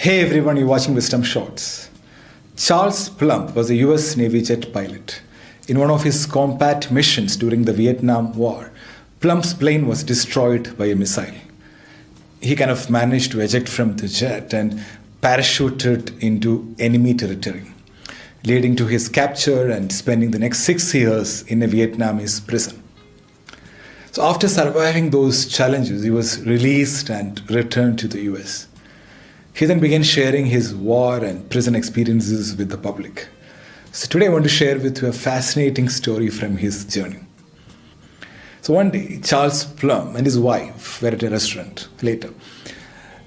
Hey everyone, you're watching Wisdom Shorts. Charles Plumb was a US Navy jet pilot. In one of his combat missions during the Vietnam War, Plumb's plane was destroyed by a missile. He kind of managed to eject from the jet and parachuted into enemy territory, leading to his capture and spending the next 6 years in a Vietnamese prison. So after surviving those challenges, he was released and returned to the US. He then began sharing his war and prison experiences with the public. So today I want to share with you a fascinating story from his journey. So one day, Charles Plumb and his wife were at a restaurant later.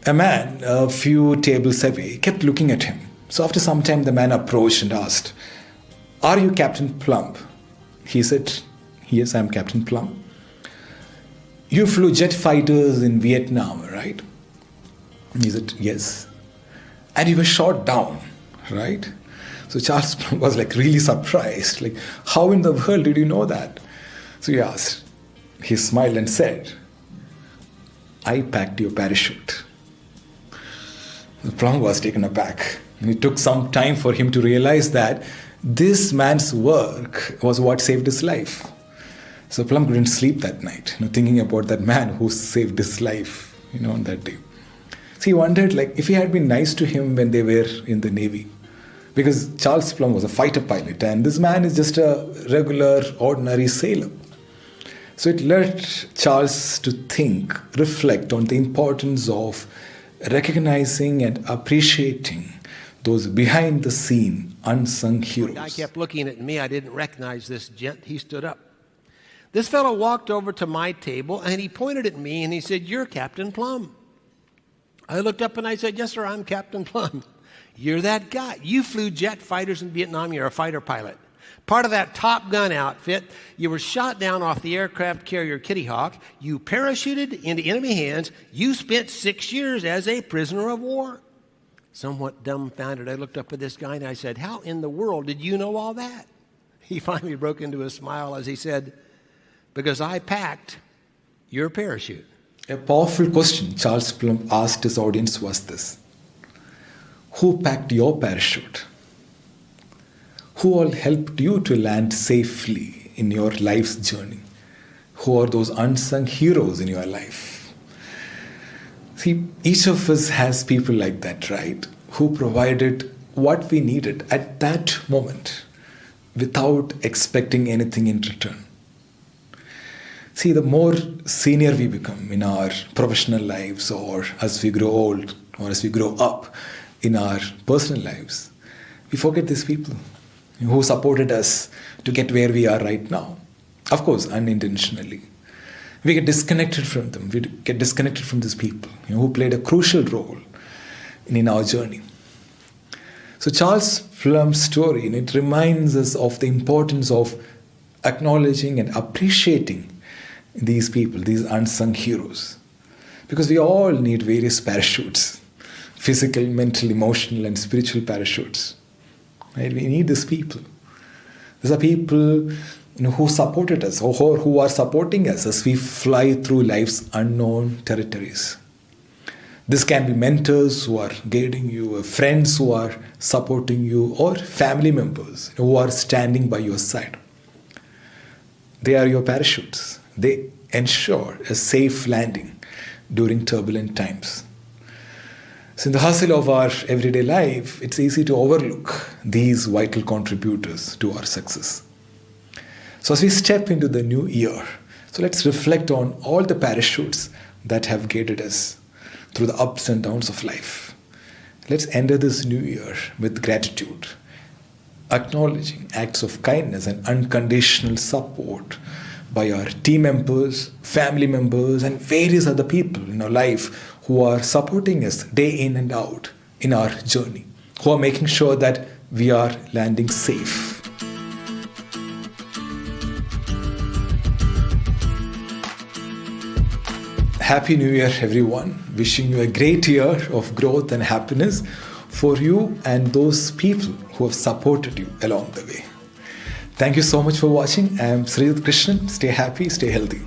A man a few tables away kept looking at him. So after some time, the man approached and asked, "Are you Captain Plumb?" He said, "Yes, I'm Captain Plumb." "You flew jet fighters in Vietnam, right?" He said, "Yes." "And you were shot down, right?" So Charles Plumb was really surprised. How in the world did you know that? So he asked. He smiled and said, "I packed your parachute." The Plumb was taken aback. And it took some time for him to realize that this man's work was what saved his life. So Plumb couldn't sleep that night, thinking about that man who saved his life, on that day. So he wondered, if he had been nice to him when they were in the Navy. Because Charles Plumb was a fighter pilot, and this man is just a regular, ordinary sailor. So it led Charles to think, reflect on the importance of recognizing and appreciating those behind-the-scene, unsung heroes. The guy kept looking at me. I didn't recognize this gent. He stood up. This fellow walked over to my table, and he pointed at me, and he said, "You're Captain Plumb." I looked up and I said, "Yes, sir, I'm Captain Plumb." "You're that guy. You flew jet fighters in Vietnam. You're a fighter pilot. Part of that Top Gun outfit. You were shot down off the aircraft carrier Kitty Hawk. You parachuted into enemy hands. You spent 6 years as a prisoner of war." Somewhat dumbfounded, I looked up at this guy and I said, "How in the world did you know all that?" He finally broke into a smile as he said, "Because I packed your parachute." A powerful question Charles Plumb asked his audience was this: who packed your parachute? Who all helped you to land safely in your life's journey? Who are those unsung heroes in your life? See, each of us has people like that, right? Who provided what we needed at that moment without expecting anything in return. See, the more senior we become in our professional lives, or as we grow old, or as we grow up in our personal lives, we forget these people who supported us to get where we are right now. Of course, unintentionally. We get disconnected from them. We get disconnected from these people who played a crucial role in our journey. So Charles Plumb's story, it reminds us of the importance of acknowledging and appreciating these people, these unsung heroes. Because we all need various parachutes: physical, mental, emotional, and spiritual parachutes. Right? We need these people. These are people who supported us, or who are supporting us as we fly through life's unknown territories. This can be mentors who are guiding you, or friends who are supporting you, or family members who are standing by your side. They are your parachutes. They ensure a safe landing during turbulent times. So in the hustle of our everyday life, it's easy to overlook these vital contributors to our success. So as we step into the new year, so let's reflect on all the parachutes that have guided us through the ups and downs of life. Let's enter this new year with gratitude, acknowledging acts of kindness and unconditional support by our team members, family members, and various other people in our life who are supporting us day in and out in our journey, who are making sure that we are landing safe. Happy New Year, everyone. Wishing you a great year of growth and happiness for you and those people who have supported you along the way. Thank you so much for watching. I am Sridhar Krishnan. Stay happy, stay healthy.